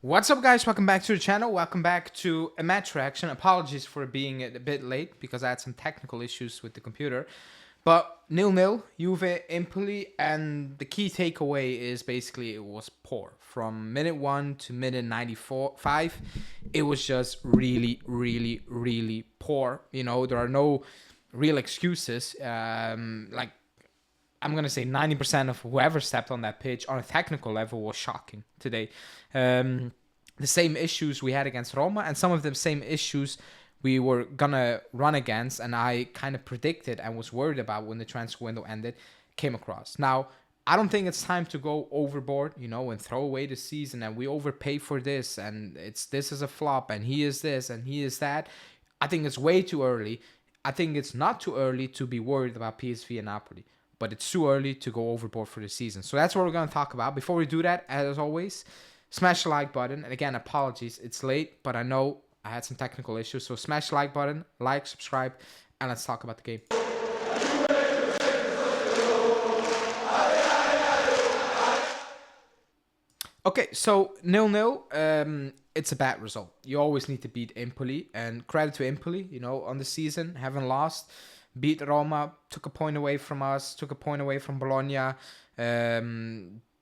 What's up, guys? Welcome back to the channel. Welcome back to a match reaction. Apologies for being a bit late because I had some technical issues with the computer. But 0-0, Juve, Empoli, and the key takeaway is basically it was poor. From minute 1 to minute 95, it was just really, really, really poor. You know, there are no real excuses. Like, I'm going to say 90% of whoever stepped on that pitch on a technical level was shocking today. The same issues we had against Roma and some of the same issues we were going to run against, and I kind of predicted and was worried about when the transfer window ended, came across. Now, I don't think it's time to go overboard, you know, and throw away the season and we overpay for this and this is a flop and he is this and he is that. I think it's way too early. I think it's not too early to be worried about PSV and Napoli, but it's too early to go overboard for the season. So that's what we're going to talk about. Before we do that, as always, smash the like button. And again, apologies, it's late, but I know I had some technical issues. So smash the like button, like, subscribe, and let's talk about the game. Okay, so 0-0, it's a bad result. You always need to beat Empoli, and credit to Empoli, you know, on the season, haven't lost. Beat Roma, took a point away from us, took a point away from Bologna.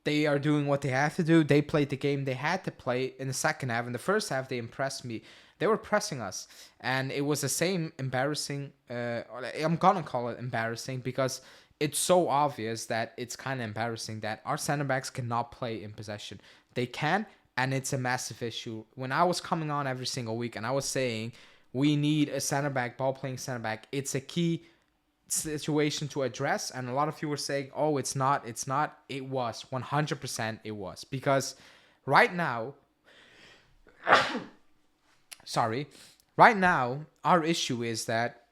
They are doing what they have to do. They played the game they had to play in the second half. In the first half, they impressed me. They were pressing us, and it was the same embarrassing. I'm gonna call it embarrassing because it's so obvious that it's kind of embarrassing that our center backs cannot play in possession. They can, and it's a massive issue. When I was coming on every single week and I was saying we need a center back, ball playing center back, it's a key situation to address, and a lot of you were saying, oh, it's not. It was 100%. It was, because right now right now our issue is that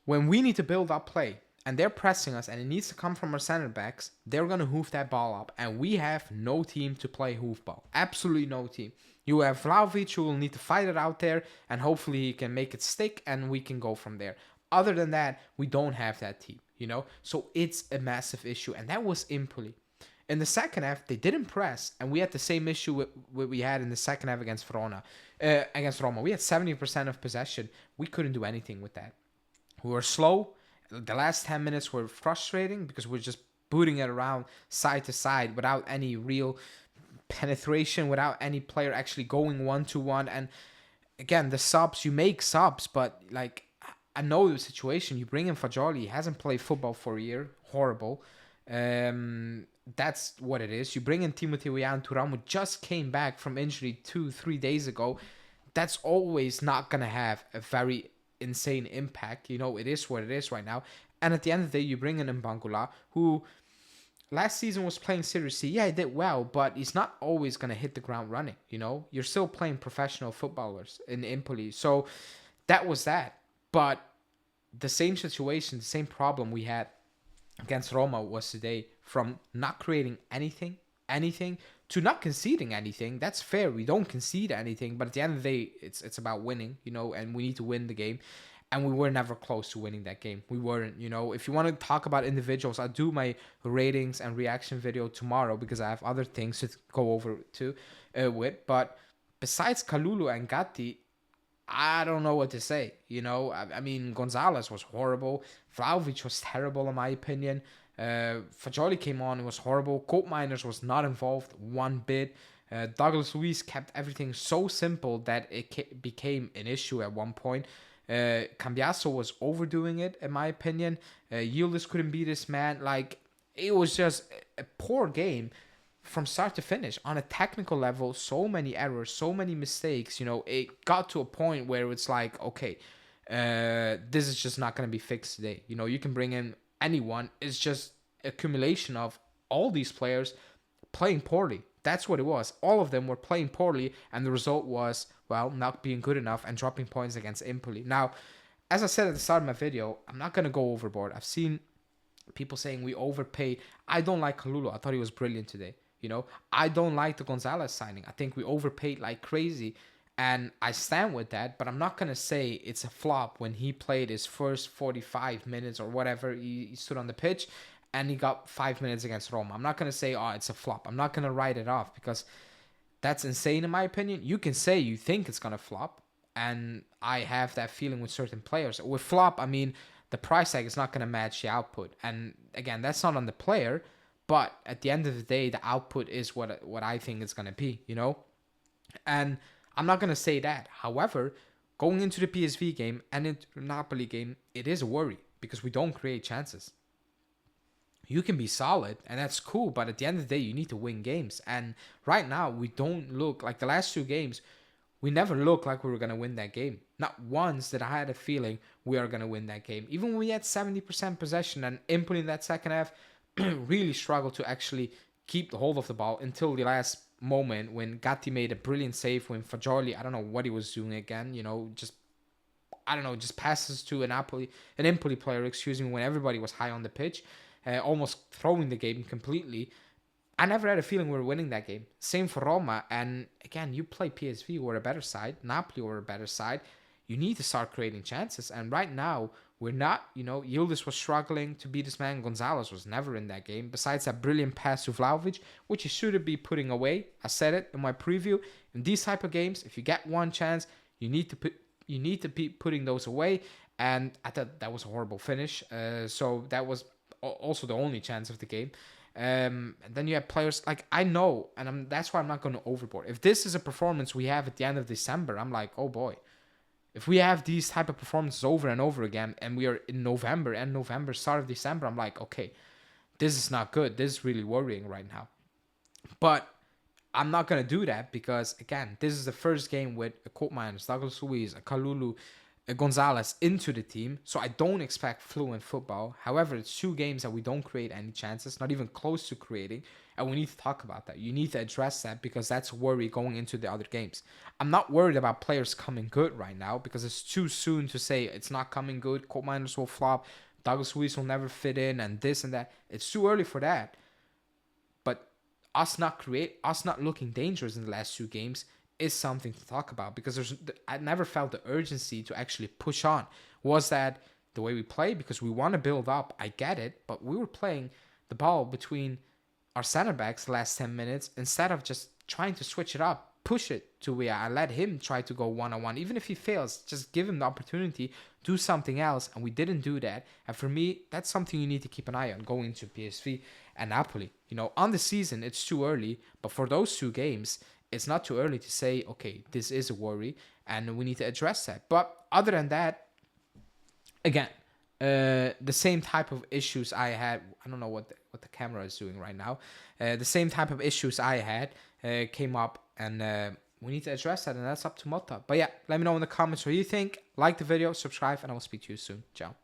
when we need to build up play and they're pressing us and it needs to come from our center backs, they're going to hoof that ball up, and we have no team to play hoof ball. Absolutely no team. You have Vlahovic, who will need to fight it out there, and hopefully he can make it stick and we can go from there. Other than that, we don't have that team, you know? So it's a massive issue, and that was Empoli. In the second half, they didn't press, and we had the same issue with what we had in the second half against Roma. We had 70% of possession. We couldn't do anything with that. We were slow. The last 10 minutes were frustrating because we're just booting it around side to side without any real penetration, without any player actually going one-to-one. And again, the subs, you make subs, but like, I know the situation. You bring in Fagioli, he hasn't played football for a year. Horrible. That's what it is. You bring in Timothy Turam, who just came back from injury 2-3 days ago. That's always not going to have a very insane impact. You know, it is what it is right now. And at the end of the day, you bring in Mbangula, who last season was playing Serie C. Yeah, he did well, but he's not always going to hit the ground running, you know? You're still playing professional footballers in Empoli. So that was that. But the same situation, the same problem we had against Roma was today, from not creating anything, to not conceding anything. That's fair. We don't concede anything, but at the end of the day, it's about winning, you know, and we need to win the game. And we were never close to winning that game. We weren't, you know. If you want to talk about individuals, I'll do my ratings and reaction video tomorrow because I have other things to go over with. But besides Kalulu and Gatti, I don't know what to say, you know. I mean, Gonzalez was horrible. Vlahovic was terrible, in my opinion. Fagioli came on, it was horrible. Koopmeiners was not involved one bit. Douglas Luiz kept everything so simple that it became an issue at one point. Cambiaso was overdoing it, in my opinion. Yildiz couldn't beat this man. Like, it was just a poor game from start to finish. On a technical level, so many errors, so many mistakes. You know, it got to a point where it's like, okay, this is just not going to be fixed today. You know, you can bring in anyone. It's just accumulation of all these players playing poorly. That's what it was. All of them were playing poorly, and the result was, well, not being good enough and dropping points against Empoli. Now, as I said at the start of my video, I'm not going to go overboard. I've seen people saying we overpaid. I don't like Kalulu. I thought he was brilliant today. You know, I don't like the Gonzalez signing. I think we overpaid like crazy, and I stand with that, but I'm not going to say it's a flop when he played his first 45 minutes or whatever. He stood on the pitch and he got 5 minutes against Roma. I'm not going to say, oh, it's a flop. I'm not going to write it off because That's insane in my opinion. You can say you think it's gonna flop, and I have that feeling with certain players. With flop, I mean the price tag is not gonna match the output, and again, that's not on the player. But at the end of the day, the output is what I think it's gonna be, you know. And I'm not gonna say that. However, going into the PSV game and into the Napoli game, it is a worry because we don't create chances. You can be solid and that's cool, but at the end of the day, you need to win games. And right now, we don't look like the last 2 games. We never looked like we were gonna win that game. Not once did I had a feeling we are gonna win that game. Even when we had 70% possession and Empoli in that second half really struggled to actually keep the hold of the ball until the last moment when Gatti made a brilliant save when Fagioli, I don't know what he was doing again, you know, just passes to an Empoli player, excuse me, when everybody was high on the pitch, almost throwing the game completely. I never had a feeling we were winning that game. Same for Roma. And again, you play PSV, we're a better side. Napoli were a better side. You need to start creating chances. And right now, we're not, you know, Yildiz was struggling to beat his man. Gonzalez was never in that game. Besides that brilliant pass to Vlahovic, which he should be putting away. I said it in my preview. In these type of games, if you get one chance, you need to be putting those away. And I thought that was a horrible finish. So that was also the only chance of the game. And then you have players like I know, and that's why I'm not going to overboard. If this is a performance we have at the end of December, I'm like, oh boy. If we have these type of performances over and over again, and we are in November, start of December, I'm like, okay, this is not good. This is really worrying right now. But I'm not going to do that because, again, this is the first game with a Koopmeiners, Douglas Luiz, a Kalulu, a Gonzalez into the team. So I don't expect fluent football. However, it's 2 games that we don't create any chances, not even close to creating. And we need to talk about that. You need to address that because that's a worry going into the other games. I'm not worried about players coming good right now because it's too soon to say it's not coming good. Koopmeiners will flop. Douglas Luiz will never fit in and this and that. It's too early for that. But us not looking dangerous in the last 2 games is something to talk about because I never felt the urgency to actually push on. Was that the way we play? Because we want to build up. I get it. But we were playing the ball between our center backs the last 10 minutes instead of just trying to switch it up, push it to where I let him try to go one-on-one. Even if he fails, just give him the opportunity, do something else. And we didn't do that. And for me, that's something you need to keep an eye on going into PSV and Napoli. You know, on the season, it's too early. But for those 2 games, it's not too early to say, okay, this is a worry and we need to address that. But other than that, again, the same type of issues I had. I don't know what the camera is doing right now. The same type of issues I had came up, and we need to address that, and that's up to Motta. But yeah, let me know in the comments what you think. Like the video, subscribe, and I will speak to you soon. Ciao.